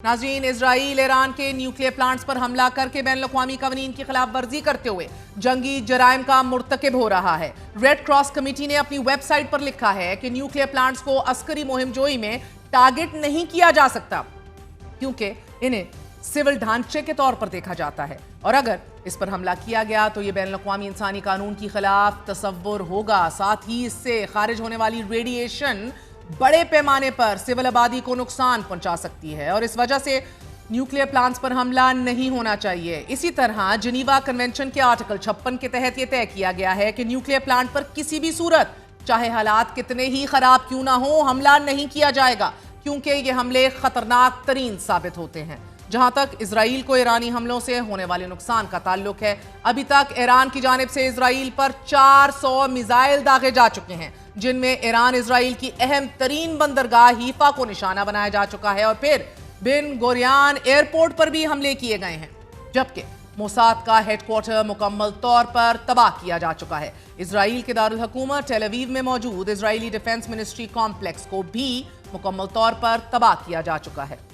नाज़रीन, Israel Iran के nuclear plants पर हमला करके बैन अवी कवानीन की खिलाफ वर्जी करते हुए जंगी जराइम का मुर्तकिब हो रहा है। रेड क्रॉस कमेटी ने अपनी वेबसाइट पर लिखा है कि न्यूक्लियर प्लांट्स को अस्करी मुहिमजोई में टारगेट नहीं किया जा सकता क्योंकि इन्हें सिविल ढांचे के तौर पर देखा जाता है और अगर इस पर हमला किया गया तो यह बैन अवी इंसानी कानून की खिलाफ तसव्वुर होगा। साथ ही इससे खारिज होने वाली रेडिएशन बड़े पैमाने पर सिविल आबादी को नुकसान पहुंचा सकती है और इस वजह से न्यूक्लियर प्लांट्स पर हमला नहीं होना चाहिए। इसी तरह जिनीवा कन्वेंशन के आर्टिकल 56 के तहत यह तय किया गया है कि न्यूक्लियर प्लांट पर किसी भी सूरत, चाहे हालात कितने ही खराब क्यों ना हो, हमला नहीं किया जाएगा क्योंकि ये हमले खतरनाक तरीन साबित होते हैं। जहां तक इजराइल को ईरानी हमलों से होने वाले नुकसान का ताल्लुक है, अभी तक ईरान की जानिब से इजराइल पर 400 मिसाइल दागे जा चुके हैं जिनमें ईरान इजराइल की अहम तरीन बंदरगाह हीफा को निशाना बनाया जा चुका है और फिर बिन गोरियान एयरपोर्ट पर भी हमले किए गए हैं, जबकि मोसाद का हेडक्वार्टर मुकम्मल तौर पर तबाह किया जा चुका है। इजराइल के दारुल हुकूमत टेल अवीव में मौजूद इजरायली डिफेंस मिनिस्ट्री कॉम्प्लेक्स को भी मुकम्मल तौर पर तबाह किया जा चुका है।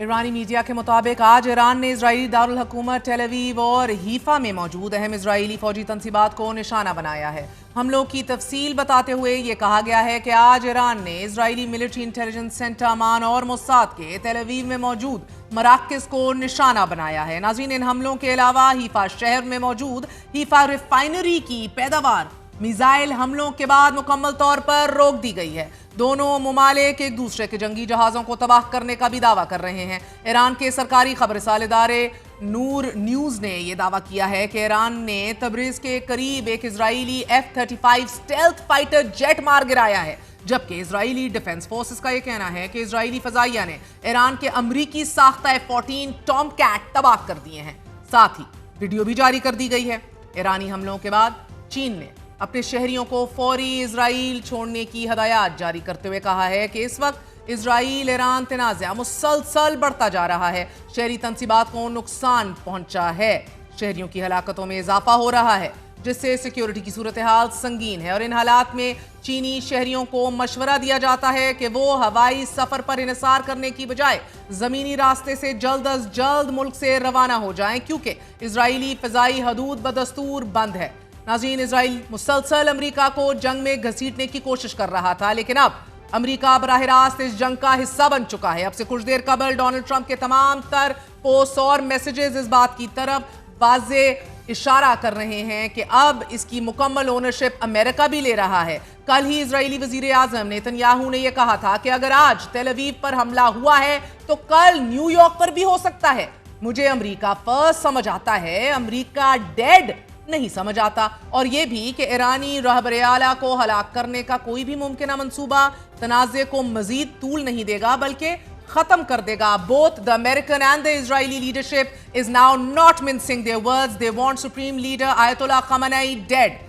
ईरानी मीडिया के मुताबिक आज ईरान ने इजरायली दारुल हुकूमत टेल अवीव और हीफा में मौजूद अहम इजरायली फौजी तंसीबात को निशाना बनाया है। हमलों की तफसील बताते हुए ये कहा गया है कि आज ईरान ने इजरायली मिलिट्री इंटेलिजेंस सेंटर अमान और मोसाद के टेल अवीव में मौजूद मराकज़ को निशाना बनाया है। नाज़रीन, इन हमलों के अलावा हीफा शहर में मौजूद हीफा रिफाइनरी की पैदावार मिसाइल हमलों के बाद मुकम्मल तौर पर रोक दी गई है। दोनों मुमालिक एक दूसरे के जंगी जहाज़ों को तबाह करने का भी दावा कर रहे हैं। ईरान के सरकारी खबरसाल इदारे नूर न्यूज़ ने यह दावा किया है कि ईरान ने तबरीज़ के करीब एक Israeli F-35 stealth fighter jet मार गिराया है, जबकि इजरायली डिफेंस फोर्सेस का यह कहना है कि इजरायली फजाइया ने ईरान के अमरीकी साख्ता F-14 टॉमकैट तबाह कर दिए हैं। साथ ही वीडियो भी जारी कर दी गई है। ईरानी हमलों के बाद चीन ने अपने शहरियों को फौरी इजराइल छोड़ने की हदायत जारी करते हुए कहा है कि इस वक्त इजराइल ईरान तनाज़ा मुसलसल बढ़ता जा रहा है। शहरी तंसीबात को नुकसान पहुंचा है, शहरियों की हलाकतों में इजाफा हो रहा है जिससे सिक्योरिटी की सूरत हाल संगीन है और इन हालात में चीनी शहरियों को मशवरा दिया जाता है कि वो हवाई सफर पर इन्हिसार करने की बजाय जमीनी रास्ते से जल्द अज जल्द मुल्क से रवाना हो जाएं क्योंकि इजरायली फजाई हदूद बदस्तूर बंद है। नाज़रीन, इजराइल मुसलसल अमेरिका को जंग में घसीटने की कोशिश कर रहा था, लेकिन अब अमेरिका बराह रास्त इस जंग का हिस्सा बन चुका है। अब से कुछ देर कबल डोनाल्ड ट्रंप के तमाम तर पोस्ट और मैसेजेस इस बात की तरफ वाज़े इशारा कर रहे हैं कि अब इसकी मुकम्मल ओनरशिप अमेरिका भी ले रहा है। कल ही इजरायली वजीर आजम नेतन्याहू ने यह कहा था कि अगर आज तेल अवीव पर हमला हुआ है तो कल न्यूयॉर्क पर भी हो सकता है। मुझे अमेरिका फर्स्ट समझ आता है, अमेरिका डेड नहीं समझ आता, और यह भी कि ईरानी रहबर आला को हलाक करने का कोई भी मुमकिन मंसूबा तनाज़े को मजीद तूल नहीं देगा बल्कि खत्म कर देगा। Both the American and the Israeli leadership is now not mincing their words, they want supreme leader Ayatollah खamenei डेड।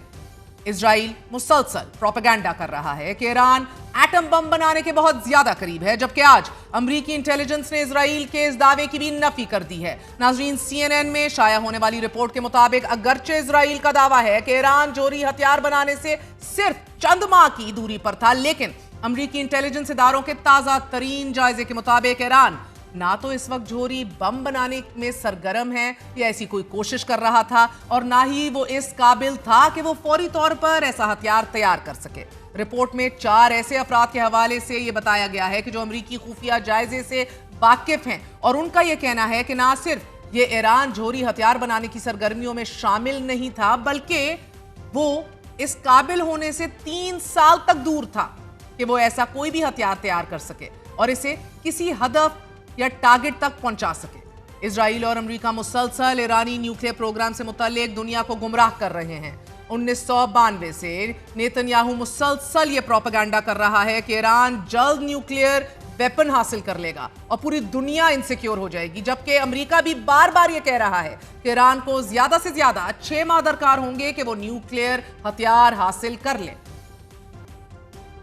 इजराइल मुसलसल प्रोपेगेंडा कर रहा है कि ईरान एटम बम बनाने के बहुत ज्यादा करीब है, जबकि आज अमरीकी इंटेलिजेंस ने इजराइल के इस दावे की भी नफी कर दी है। नाज़रीन, CNN में शाया होने वाली रिपोर्ट के मुताबिक अगरचे इजराइल का दावा है कि ईरान जोहरी हथियार बनाने से सिर्फ चंद माह की दूरी पर था, लेकिन अमरीकी इंटेलिजेंस इदारों के ताजा तरीन जायजे के मुताबिक ईरान ना तो इस वक्त जोहरी बम बनाने में सरगर्म है या ऐसी कोई कोशिश कर रहा था और ना ही वो इस काबिल था कि वो फौरी तौर पर ऐसा हथियार तैयार कर सके। रिपोर्ट में 4 ऐसे अफराद के हवाले से ये बताया गया है कि जो अमरीकी खुफिया जायजे से वाकिफ हैं और उनका यह कहना है कि ना सिर्फ ये ईरान जोहरी हथियार बनाने की सरगर्मियों में शामिल नहीं था बल्कि वो इस काबिल होने से 3 साल तक दूर था कि वो ऐसा कोई भी हथियार तैयार कर सके और इसे किसी हदफ या टारगेट तक पहुंचा सके। इजराइल और अमेरिका मुसलसल ईरानी न्यूक्लियर प्रोग्राम से मुताल्लिक दुनिया को गुमराह कर रहे हैं। 1992 से नेतन्याहू मुसलसल ये प्रोपेगेंडा कर रहा है कि ईरान जल्द न्यूक्लियर वेपन हासिल कर लेगा और पूरी दुनिया इनसिक्योर हो जाएगी, जबकि अमेरिका भी बार बार ये कह रहा है कि ईरान को ज्यादा से ज्यादा 6 माह दरकार होंगे कि वो न्यूक्लियर हथियार हासिल कर ले।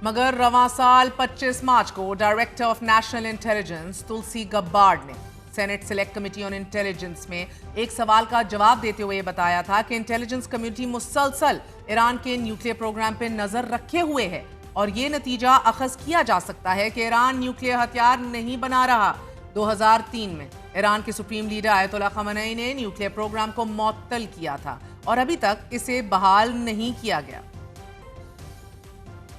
मगर रवां साल 25 मार्च को director of national intelligence Tulsi Gabbard ने senate select committee on intelligence में एक सवाल का जवाब देते हुए बताया था कि इंटेलिजेंस कम्युनिटी मुसलसल ईरान के न्यूक्लियर प्रोग्राम पर नजर रखे हुए है और ये नतीजा अखज़ किया जा सकता है कि ईरान न्यूक्लियर हथियार नहीं बना रहा। 2003 में ईरान के सुप्रीम लीडर आयतुल्लाह खamenei ने न्यूक्लियर प्रोग्राम को मुअत्तल किया था और अभी तक इसे बहाल नहीं किया गया।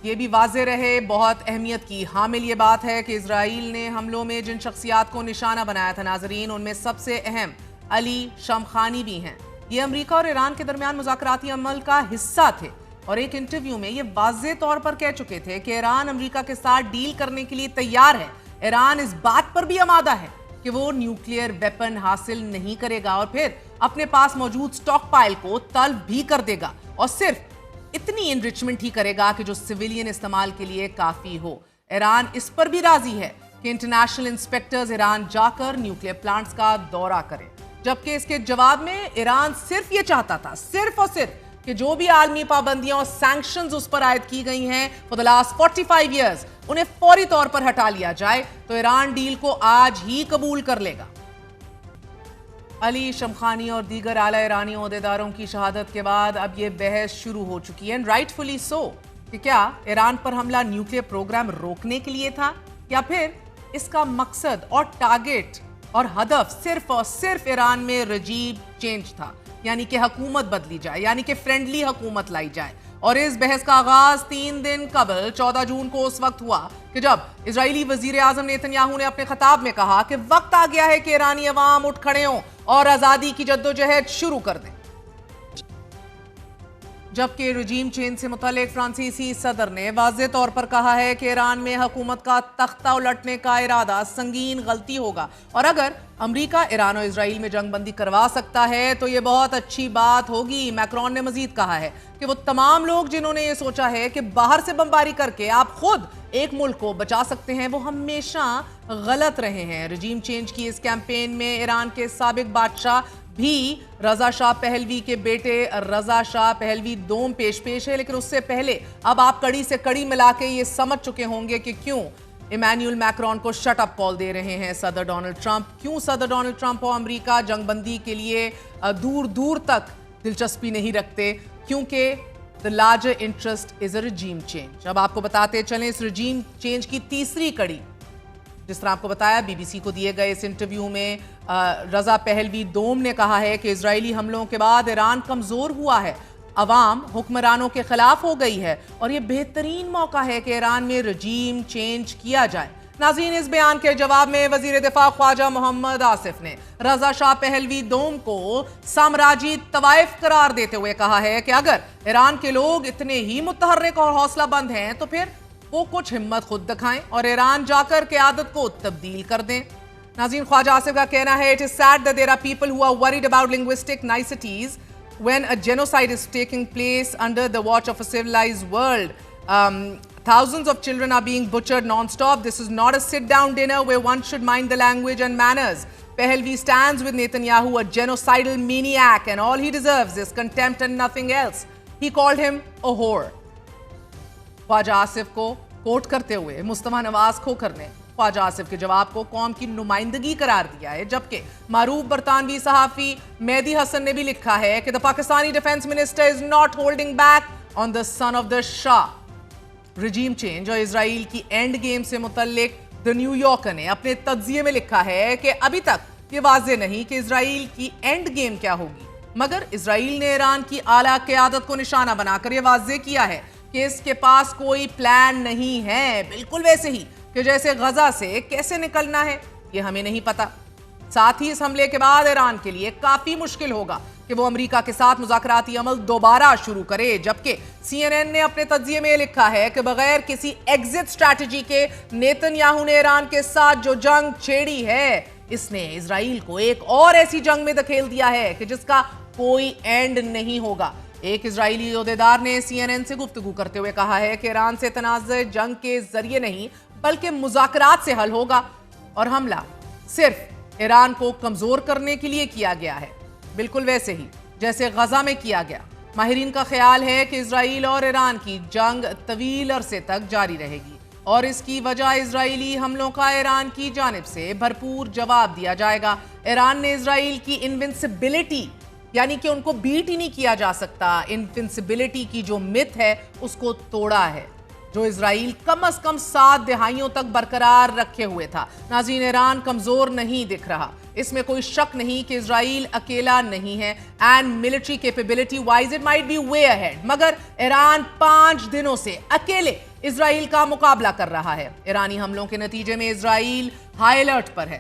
ये भी वाज़ेह रहे, बहुत अहमियत की हामिल ये बात है कि इजराइल ने हमलों में जिन शख्सियात को निशाना बनाया था नाजरीन, उनमें सबसे अहम अली शमखानी भी हैं। ये अमेरिका और ईरान के दरमियान मुज़ाकराती अमल का हिस्सा थे और एक इंटरव्यू में ये वाज़ेह तौर पर कह चुके थे कि ईरान अमेरिका के साथ डील करने के लिए तैयार है। ईरान इस बात पर भी आमादा है कि वो न्यूक्लियर वेपन हासिल नहीं करेगा और फिर अपने पास मौजूद स्टॉक पाइल को तल्फ भी कर देगा और सिर्फ इतनी इनरिचमेंट ही करेगा कि जो सिविलियन इस्तेमाल के लिए काफी हो। ईरान इस पर भी राजी है कि इंटरनेशनल इंस्पेक्टर्स ईरान जाकर न्यूक्लियर प्लांट्स का दौरा करें, जबकि इसके जवाब में ईरान सिर्फ ये चाहता था, सिर्फ और सिर्फ, कि जो भी आलमी पाबंदियां और सैंक्शंस उस पर आयद की गई हैं फॉर द लास्ट 45 ईयर्स, उन्हें फौरी तौर पर हटा लिया जाए तो ईरान डील को आज ही कबूल कर लेगा। अली शमखानी और दीगर आला ईरानी ओहदेदारों की शहादत के बाद अब ये बहस शुरू हो चुकी है, एंड राइटफुली सो, कि क्या ईरान पर हमला न्यूक्लियर प्रोग्राम रोकने के लिए था या फिर इसका मकसद और टारगेट और हदफ सिर्फ और सिर्फ ईरान में रजीम चेंज था, यानी कि हुकूमत बदली जाए, यानी कि फ्रेंडली हुकूमत लाई जाए। और इस बहस का आगाज 3 दिन कबल 14 जून को उस वक्त हुआ कि जब इजरायली वजीर आजम नेतन्याहू ने अपने खिताब में कहा कि वक्त आ गया है कि ईरानी अवाम उठ खड़े हों और आजादी की जद्दोजहद शुरू कर दें। जबकि रजीम चेंज से मुतल्लिक फ्रांसीसी सदर ने वाज़ेह तौर पर कहा है कि ईरान में हुकूमत का तख्ता उलटने का इरादा संगीन गलती होगा और अगर अमेरिका ईरान और इजराइल में जंगबंदी करवा सकता है तो ये बहुत अच्छी बात होगी। मैक्रोन ने मजीद कहा है कि वो तमाम लोग जिन्होंने ये सोचा है कि बाहर से बमबारी करके आप खुद एक मुल्क को बचा सकते हैं, वो हमेशा गलत रहे हैं। रजीम चेंज की इस कैंपेन में ईरान के साबिक बादशाह भी रजा शाह पहलवी के बेटे रजा शाह पहलवी दोम पेश है, लेकिन उससे पहले अब आप कड़ी से कड़ी मिला के ये समझ चुके होंगे कि क्यों इमैनुअल मैक्रोन को शट अप कॉल दे रहे हैं सदर डोनाल्ड ट्रंप, क्यों सदर डोनाल्ड ट्रंप और अमेरिका जंगबंदी के लिए दूर दूर तक दिलचस्पी नहीं रखते, क्योंकि the larger interest is a रजीम change. अब आपको बताते चलें इस रजीम चेंज की तीसरी कड़ी, जिस तरह आपको बताया बीबीसी को दिए गए इस इंटरव्यू में रजा पहलवी दोम ने कहा है कि इजरायली हमलों के बाद ईरान कमजोर हुआ है, अवाम हुक्मरानों के खिलाफ हो गई है और ये बेहतरीन मौका है कि ईरान में रजीम चेंज किया जाए। नाज़रीन, इस बयान के जवाब में वजीर दिफा ख्वाजा मोहम्मद आसिफ ने रजा शाह पहलवी दोम को साम्राज्यी तवाइफ करार देते हुए कहा है कि अगर ईरान के लोग इतने ही मुतहर्रिक और हौसलाबंद हैं तो फिर वो कुछ हिम्मत खुद दिखाएं और ईरान जाकर क़यादत को तब्दील कर दें। नाज़रीन, ख्वाजा आसिफ का कहना है it is said that there are people who are worried about linguistic niceties when a genocide is taking place under the watch of a civilized world. Thousands of children are being butchered non-stop. This is not a sit-down dinner where one should mind the language and manners. Pahlavi stands with Netanyahu, a genocidal maniac, and all he deserves is contempt and nothing else. He called him a whore. Khawaja Asif को quote करते हुए मुस्तफा नवाज खोखर ने ख्वाजा आसिफ के जवाब को कौम की नुमाइंदगी करार दिया है, जबकि मारूफ बरतानवी सहाफी मेहदी हसन ने भी लिखा है कि the Pakistani defence minister is not holding back on the son of the Shah. रजीम change और इजराइल की एंड गेम से मुतल्लिक द न्यूयॉर्कर ने अपने तज्जिये में लिखा है कि अभी तक ये वाज़ेह नहीं कि इजराइल की एंड गेम क्या होगी, मगर इजराइल ने ईरान की आला क़यादत को निशाना बनाकर यह वाज़ेह किया है कि इसके पास कोई प्लान नहीं है, बिल्कुल वैसे ही कि जैसे गजा से कैसे निकलना है ये हमें नहीं पता। साथ ही इस हमले के बाद ईरान के लिए काफी मुश्किल होगा कि वो अमेरिका के साथ मुज़ाकराती अमल दोबारा शुरू करे, जबकि CNN ने अपने तज्जिये में लिखा है कि बगैर किसी एग्जिट स्ट्रैटेजी के नेतन्याहू ने ईरान के साथ जो जंग छेड़ी है, इसने इजराइल को एक और ऐसी जंग में धकेल दिया है कि जिसका कोई एंड नहीं होगा। एक इजरायली ओहदेदार ने CNN से गुफ्तगू करते हुए कहा है कि ईरान से तनाज़ जंग के जरिए नहीं बल्कि मुज़ाकरात से हल होगा और हमला सिर्फ ईरान को कमजोर करने के लिए किया गया है, बिल्कुल वैसे ही जैसे गजा में किया गया। माहिरीन का ख्याल है कि इजराइल और ईरान की जंग तवील अरसे तक जारी रहेगी और इसकी वजह इजरायली हमलों का ईरान की जानिब से भरपूर जवाब दिया जाएगा। ईरान ने इजराइल की इनविंसिबिलिटी यानी कि उनको बीट ही नहीं किया जा सकता, इनविंसिबिलिटी की जो मिथ है उसको तोड़ा है। जो इसराइल कम से कम 7 दहाइयों तक बरकरार रखे हुए था। नाज़रीन, ईरान कमजोर नहीं दिख रहा, इसमें कोई शक नहीं कि इसराइल अकेला नहीं है and military capability wise it might be way ahead, मगर ईरान 5 दिनों से अकेले इसराइल का मुकाबला कर रहा है। ईरानी हमलों के नतीजे में इसराइल हाई अलर्ट पर है।